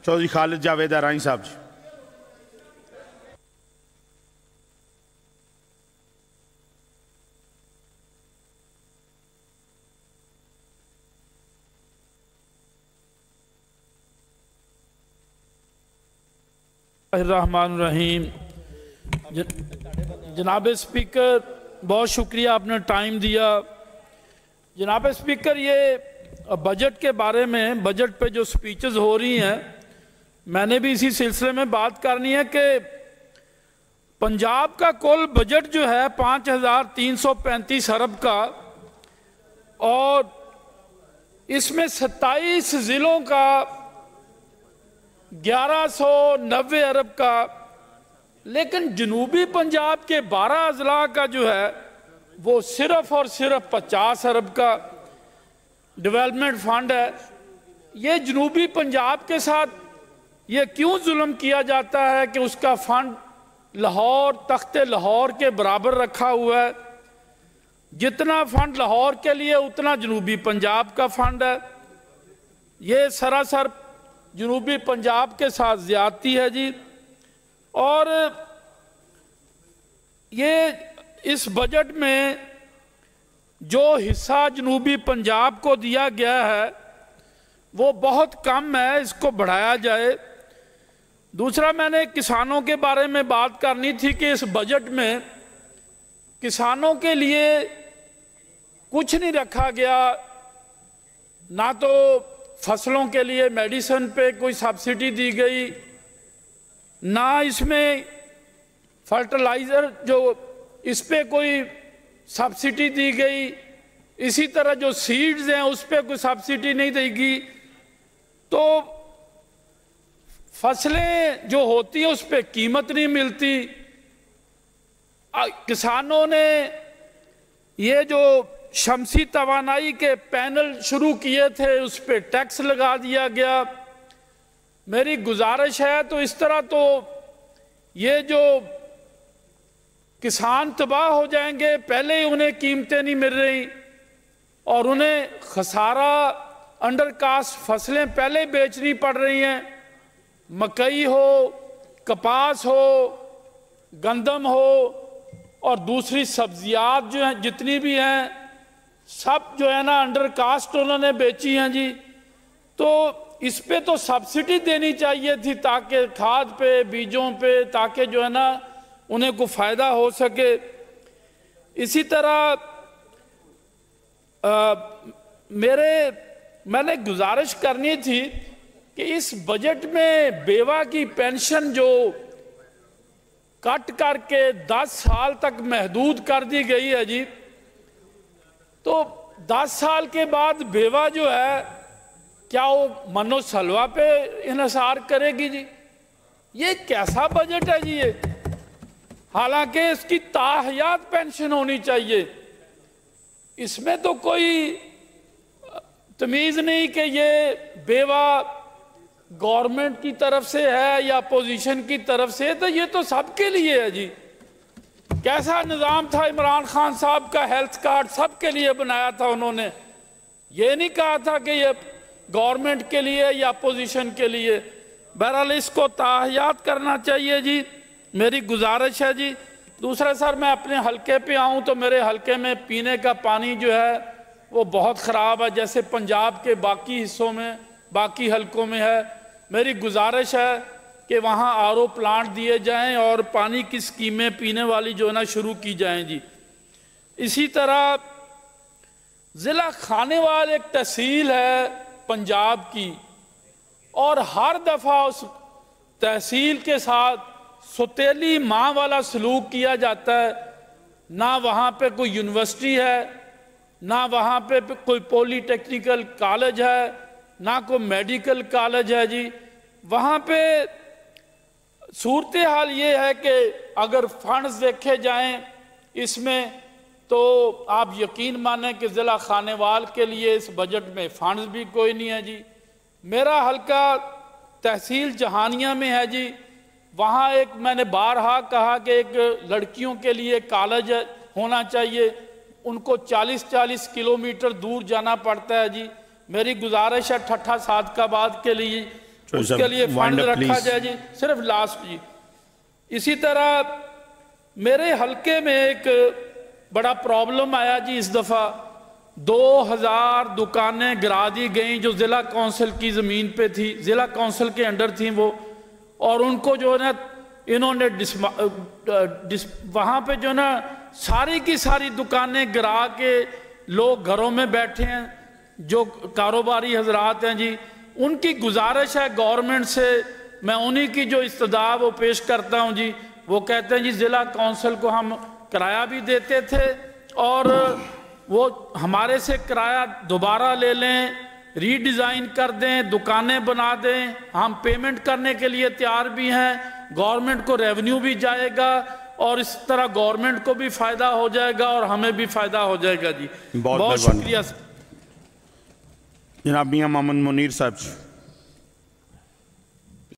चौधरी खालिद जावेद आराई साहब जी। रहमान रहीम। जनाब स्पीकर, बहुत शुक्रिया आपने टाइम दिया। जनाब स्पीकर, ये बजट के बारे में, बजट पे जो स्पीचेस हो रही हैं, मैंने भी इसी सिलसिले में बात करनी है कि पंजाब का कुल बजट जो है 5335 अरब का, और इसमें 27 ज़िलों का 1190 अरब का, लेकिन जनूबी पंजाब के 12 अजला का जो है वो सिर्फ और सिर्फ 50 अरब का डेवलपमेंट फंड है। ये जनूबी पंजाब के साथ ये क्यों जुल्म किया जाता है कि उसका फंड लाहौर, तख्ते लाहौर के बराबर रखा हुआ है। जितना फंड लाहौर के लिए उतना जनूबी पंजाब का फंड है। ये सरासर जनूबी पंजाब के साथ ज्यादती है जी। और ये इस बजट में जो हिस्सा जनूबी पंजाब को दिया गया है वो बहुत कम है, इसको बढ़ाया जाए। दूसरा, मैंने किसानों के बारे में बात करनी थी कि इस बजट में किसानों के लिए कुछ नहीं रखा गया। ना तो फसलों के लिए मेडिसिन पे कोई सब्सिडी दी गई, ना इसमें फर्टिलाइज़र जो इस पे कोई सब्सिडी दी गई। इसी तरह जो सीड्स हैं उस पे कोई सब्सिडी नहीं देगी। तो फसलें जो होती हैं उस पे कीमत नहीं मिलती। किसानों ने ये जो शमसी तवानाई के पैनल शुरू किए थे उस पे टैक्स लगा दिया गया। मेरी गुजारिश है, तो इस तरह तो ये जो किसान तबाह हो जाएंगे, पहले ही उन्हें कीमतें नहीं मिल रही और उन्हें खसारा, अंडर कास्ट फसलें पहले बेचनी पड़ रही हैं। मकई हो, कपास हो, गंदम हो और दूसरी सब्जियात जो हैं जितनी भी हैं सब जो है ना अंडर कास्ट उन्होंने बेची हैं जी। तो इस पे तो सब्सिडी देनी चाहिए थी ताकि खाद पे, बीजों पे, ताकि जो है ना उन्हें को फायदा हो सके। इसी तरह मैंने गुजारिश करनी थी कि इस बजट में बेवा की पेंशन जो कट करके 10 साल तक महदूद कर दी गई है जी, तो 10 साल के बाद बेवा जो है क्या वो मनो सलवा पे इन्हिसार करेगी जी? ये कैसा बजट है जी ये? हालांकि इसकी ताहयात पेंशन होनी चाहिए। इसमें तो कोई तमीज नहीं कि ये बेवा गवर्नमेंट की तरफ से है या अपोजिशन की तरफ से, तो ये तो सबके लिए है जी। कैसा निज़ाम था इमरान खान साहब का, हेल्थ कार्ड सबके लिए बनाया था उन्होंने। ये नहीं कहा था कि ये गवर्नमेंट के लिए या अपोजिशन के लिए। बहरहाल इसको ताहयात करना चाहिए जी, मेरी गुजारिश है जी। दूसरा सर, मैं अपने हलके पे आऊँ तो मेरे हलके में पीने का पानी जो है वो बहुत ख़राब है, जैसे पंजाब के बाकी हिस्सों में, बाकी हलकों में है। मेरी गुजारिश है कि वहाँ आरओ प्लांट दिए जाएं और पानी की स्कीमें पीने वाली जो है ना शुरू की जाएं जी। इसी तरह ज़िला खानेवाल एक तहसील है पंजाब की, और हर दफ़ा उस तहसील के साथ सौतेली माँ वाला सलूक किया जाता है। ना वहाँ पे कोई यूनिवर्सिटी है, ना वहाँ पे कोई पॉलीटेक्निकल कॉलेज है, ना कोई मेडिकल कॉलेज है जी। वहाँ पे सूरत हाल ये है कि अगर फंड्स देखे जाएं इसमें, तो आप यकीन मानें कि ज़िला खानेवाल के लिए इस बजट में फंड्स भी कोई नहीं है जी। मेरा हल्का तहसील जहानिया में है जी। वहाँ एक मैंने बारहा कहा कि एक लड़कियों के लिए कॉलेज होना चाहिए, उनको 40-40 किलोमीटर दूर जाना पड़ता है जी। मेरी गुजारिश है ठट्ठा सादकाबाद के लिए اس کے لیے فنڈ رکھا جائے جی. صرف لاسٹ جی. اسی طرح میرے حلقے میں ایک بڑا پرابلم آیا جی. اس دفعہ 2000 دکانیں گرا دی گئیں جو ضلع کونسل کی زمین پہ تھی, ضلع کونسل کے انڈر تھیں وہ, اور ان کو جو ہے نا انہوں نے وہاں پہ جو ہے نا ساری کی ساری دکانیں گرا کے لوگ گھروں میں بیٹھے ہیں جو کاروباری حضرات ہیں جی. ان کی گزارش ہے گورنمنٹ سے, میں انہی کی جو استدعا وہ پیش کرتا ہوں جی. وہ کہتے ہیں جی ضلع کونسل کو ہم کرایہ بھی دیتے تھے اور وہ ہمارے سے کرایہ دوبارہ لے لیں, ری ڈیزائن کر دیں, دکانیں بنا دیں, ہم پیمنٹ کرنے کے لیے تیار بھی ہیں, گورنمنٹ کو ریونیو بھی جائے گا اور اس طرح گورنمنٹ کو بھی فائدہ ہو جائے گا اور ہمیں بھی فائدہ ہو جائے گا جی. بہت شکریہ. جناب میاں محمد منیر صاحب.